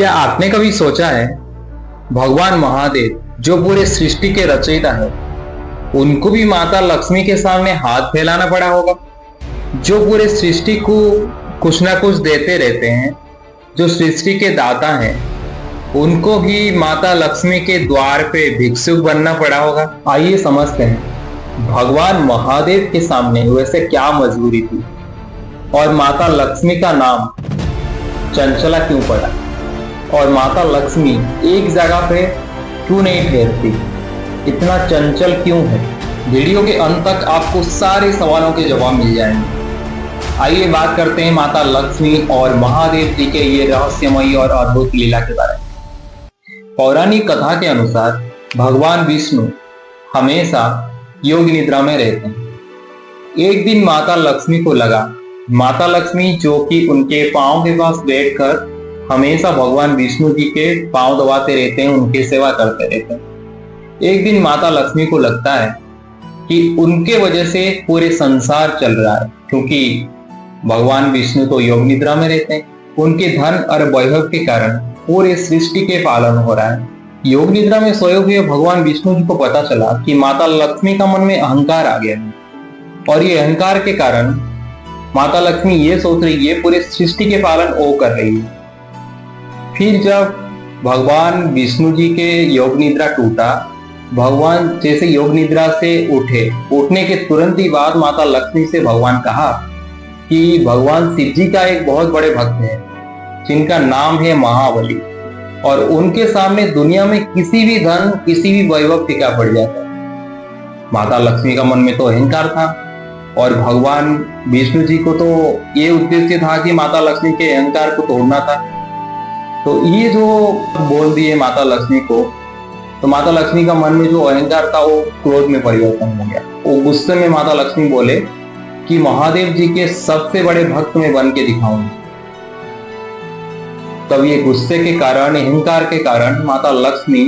क्या आपने कभी सोचा है भगवान महादेव जो पूरे सृष्टि के रचयिता है, उनको भी माता लक्ष्मी के सामने हाथ फैलाना पड़ा होगा? जो पूरे सृष्टि को कुछ ना कुछ देते रहते हैं, जो सृष्टि के दाता हैं, उनको भी माता लक्ष्मी के द्वार पे भिक्षुक बनना पड़ा होगा। आइए समझते हैं भगवान महादेव के सामने वैसे क्या मजबूरी थी और माता लक्ष्मी का नाम चंचला क्यों पड़ा, और माता लक्ष्मी एक जगह पे क्यों नहीं ठहरती, इतना चंचल क्यों है। वीडियो के अंत तक आपको सारे सवालों के जवाब मिल जाएंगे। आइए बात करते हैं माता लक्ष्मी और महादेव जी के ये रहस्यमयी और अद्भुत लीला के बारे में। पौराणिक कथा के अनुसार भगवान विष्णु हमेशा योग निद्रा में रहते हैं। एक दिन माता लक्ष्मी को लगा, माता लक्ष्मी जो कि उनके पांव के पास बैठकर हमेशा भगवान विष्णु जी के पांव दबाते रहते हैं, उनकी सेवा करते रहते हैं। एक दिन माता लक्ष्मी को लगता है कि उनके वजह से पूरे संसार चल रहा है, क्योंकि भगवान विष्णु तो योग निद्रा में रहते हैं। उनके धन और वैभव के कारण पूरे सृष्टि के पालन हो रहा है। योग निद्रा में सोए हुए भगवान विष्णु जी को पता चला कि माता लक्ष्मी का मन में अहंकार आ गया है, और ये अहंकार के कारण माता लक्ष्मी ये सोच रही है पूरे सृष्टि के पालन वो कर रही है। फिर जब भगवान विष्णु जी के योग निद्रा टूटा, भगवान जैसे योग निद्रा से उठने के तुरंत ही बाद माता लक्ष्मी से भगवान कहा कि भगवान शिव जी का एक बहुत बड़े भक्त है जिनका नाम है महाबली, और उनके सामने दुनिया में किसी भी धन किसी भी वैभव फीका पड़ जाता है। माता लक्ष्मी का मन में तो अहंकार था, और भगवान विष्णु जी को तो ये उद्देश्य था कि माता लक्ष्मी के अहंकार को तोड़ना था। तो ये जो बोल दिए माता लक्ष्मी को, तो माता लक्ष्मी का मन में जो अहंकार था वो क्रोध में परिवर्तन हो गया। वो गुस्से में माता लक्ष्मी बोले कि महादेव जी के सबसे बड़े भक्त में बन के दिखाऊंगी। तब ये गुस्से के कारण, अहंकार के कारण माता लक्ष्मी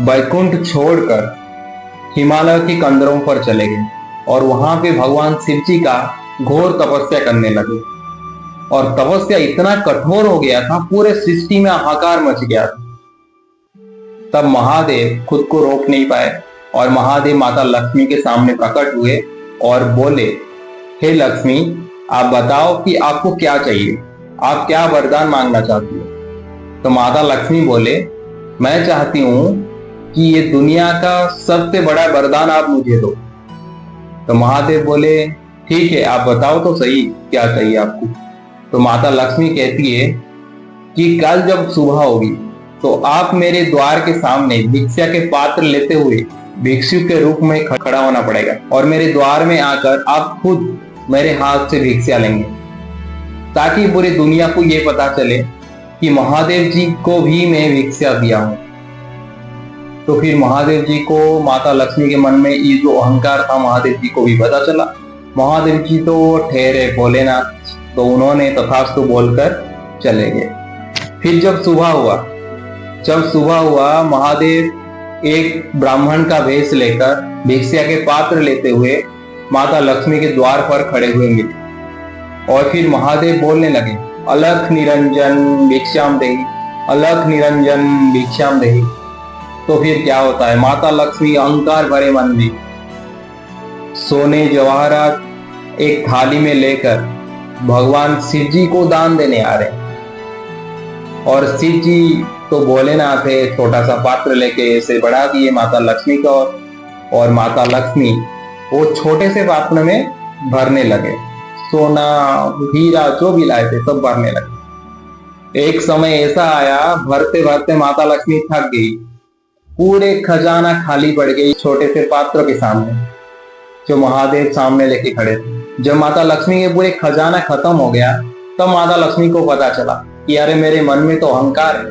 बैकुंठ छोड़कर हिमालय की कंदरों पर चले गए, और वहां पे भगवान शिव जी का घोर तपस्या करने लगे। और तपस्या इतना कठोर हो गया था, पूरे सृष्टि में हाहाकार मच गया था। तब महादेव खुद को रोक नहीं पाए, और महादेव माता लक्ष्मी के सामने प्रकट हुए और बोले, हे लक्ष्मी, आप बताओ कि आपको क्या चाहिए, आप क्या वरदान मांगना चाहती हो। तो माता लक्ष्मी बोले, मैं चाहती हूं कि ये दुनिया का सबसे बड़ा वरदान आप मुझे दो। तो महादेव बोले, ठीक है, आप बताओ तो सही क्या चाहिए आपको। तो माता लक्ष्मी कहती है कि कल जब सुबह होगी तो आप मेरे द्वार के सामने भिक्षा के पात्र लेते हुए भिक्षुक के रूप में खड़ा होना पड़ेगा, और मेरे द्वार में आकर आप खुद मेरे हाथ से भिक्षा लेंगे, ताकि पूरी दुनिया को ये पता चले कि महादेव जी को भी मैं भिक्षा दिया हूं। तो फिर महादेव जी को, माता लक्ष्मी के मन में ये जो अहंकार था, महादेव जी को भी पता चला। महादेव जी तो ठहरे भोलेनाथ, तो उन्होंने तथास्तु बोलकर चले गए। फिर जब सुबह हुआ महादेव एक ब्राह्मण का वेश लेकर भिक्षा के पात्र लेते हुए माता लक्ष्मी के द्वार पर खड़े हुए मिले, और फिर महादेव बोलने लगे, अलख निरंजन भिक्षाम देहि, अलख निरंजन भिक्षाम देहि। तो फिर क्या होता है, माता लक्ष्मी अहंकार भरे मन में सोने जवाहरात एक थाली में लेकर भगवान शिव जी को दान देने आ रहे हैं, और शिव जी तो भोलेनाथ है, छोटा सा पात्र लेके ऐसे बढ़ा दिए माता लक्ष्मी को, और माता लक्ष्मी वो छोटे से पात्र में भरने लगे, सोना हीरा जो भी लाए थे सब भरने लगे। एक समय ऐसा आया, भरते भरते माता लक्ष्मी थक गई, पूरे खजाना खाली पड़ गई छोटे से पात्र के सामने जो महादेव सामने लेके खड़े थे। जब माता लक्ष्मी के पूरे खजाना खत्म हो गया, तब माता लक्ष्मी को पता चला कि अरे मेरे मन में तो अहंकार है,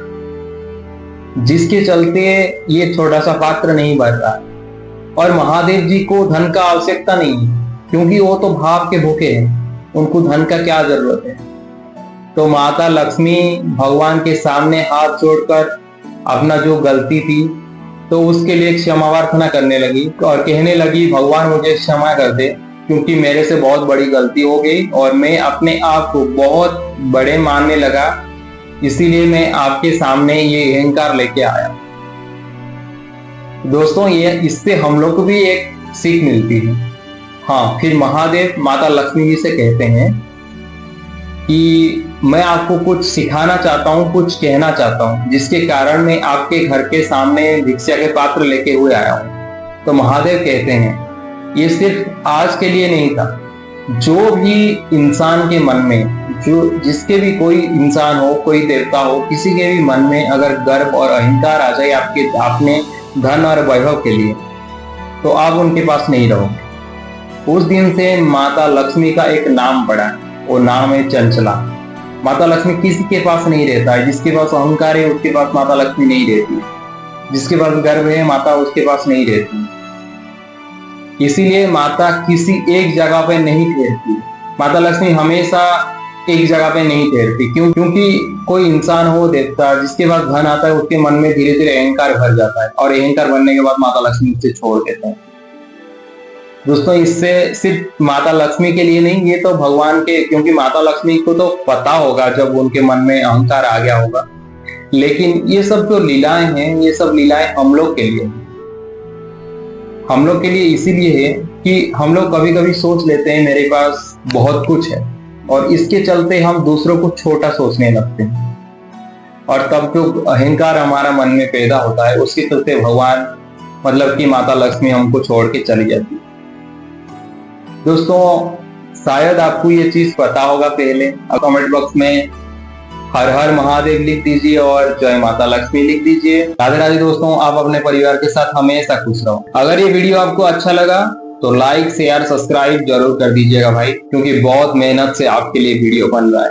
जिसके चलते ये छोटा सा पात्र नहीं भर रहा, और महादेव जी को धन का आवश्यकता नहीं है, क्योंकि वो तो भाव के भूखे हैं, उनको धन का क्या जरूरत है। तो माता लक्ष्मी भगवान के सामने हाथ जोड़कर अपना जो गलती थी तो उसके लिए क्षमा प्रार्थना करने लगी, और कहने लगी, भगवान मुझे क्षमा कर दे, क्योंकि मेरे से बहुत बड़ी गलती हो गई, और मैं अपने आप को बहुत बड़े मानने लगा, इसीलिए मैं आपके सामने ये अहंकार लेके आया। दोस्तों, ये इससे हम लोग को भी एक सीख मिलती है। हाँ, फिर महादेव माता लक्ष्मी जी से कहते हैं कि मैं आपको कुछ सिखाना चाहता हूँ, कुछ कहना चाहता हूँ, जिसके कारण मैं आपके घर के सामने भिक्षा के पात्र लेके हुए आया हूँ। तो महादेव कहते हैं, ये सिर्फ आज के लिए नहीं था। जो भी इंसान के मन में, जिसके भी कोई इंसान हो, कोई देवता हो, किसी के भी मन में अगर गर्व और अहंकार आ जाए आपने धन और वैभव के लिए, तो आप उनके पास नहीं रहोगे। उस दिन से माता लक्ष्मी का एक नाम पड़ा, वो नाम है चंचला। माता लक्ष्मी किसी के पास नहीं रहता है। जिसके पास अहंकार है उसके पास माता लक्ष्मी नहीं रहती, जिसके पास गर्व है माता उसके पास नहीं रहती। इसीलिए माता किसी एक जगह पे नहीं ठहरती। माता लक्ष्मी हमेशा एक जगह पे नहीं ठहरती। क्योंकि कोई इंसान हो, देवता, जिसके पास धन आता है उसके मन में धीरे धीरे अहंकार भर जाता है, और अहंकार भरने के बाद माता लक्ष्मी उसे छोड़ देते हैं। दोस्तों, इससे सिर्फ माता लक्ष्मी के लिए नहीं, ये तो भगवान के, क्योंकि माता लक्ष्मी को तो पता होगा जब उनके मन में अहंकार आ गया होगा। लेकिन ये सब जो लीलाएं हैं, ये सब लीलाएं हम लोग के लिए, हम लोग के लिए इसीलिए है कि हम लोग कभी कभी सोच लेते हैं मेरे पास बहुत कुछ है, और इसके चलते हम दूसरों को छोटा सोचने लगते हैं, और तब जो अहंकार हमारा मन में पैदा होता है उसके चलते भगवान, मतलब कि माता लक्ष्मी हमको छोड़ के चली जाती है। दोस्तों, शायद आपको ये चीज पता होगा पहले। अब कमेंट बॉक्स में हर हर महादेव लिख दीजिए और जय माता लक्ष्मी लिख दीजिए। राधे राधे दोस्तों, आप अपने परिवार के साथ हमेशा खुश रहो। अगर ये वीडियो आपको अच्छा लगा तो लाइक शेयर सब्सक्राइब जरूर कर दीजिएगा भाई, क्योंकि बहुत मेहनत से आपके लिए वीडियो बन रहा है।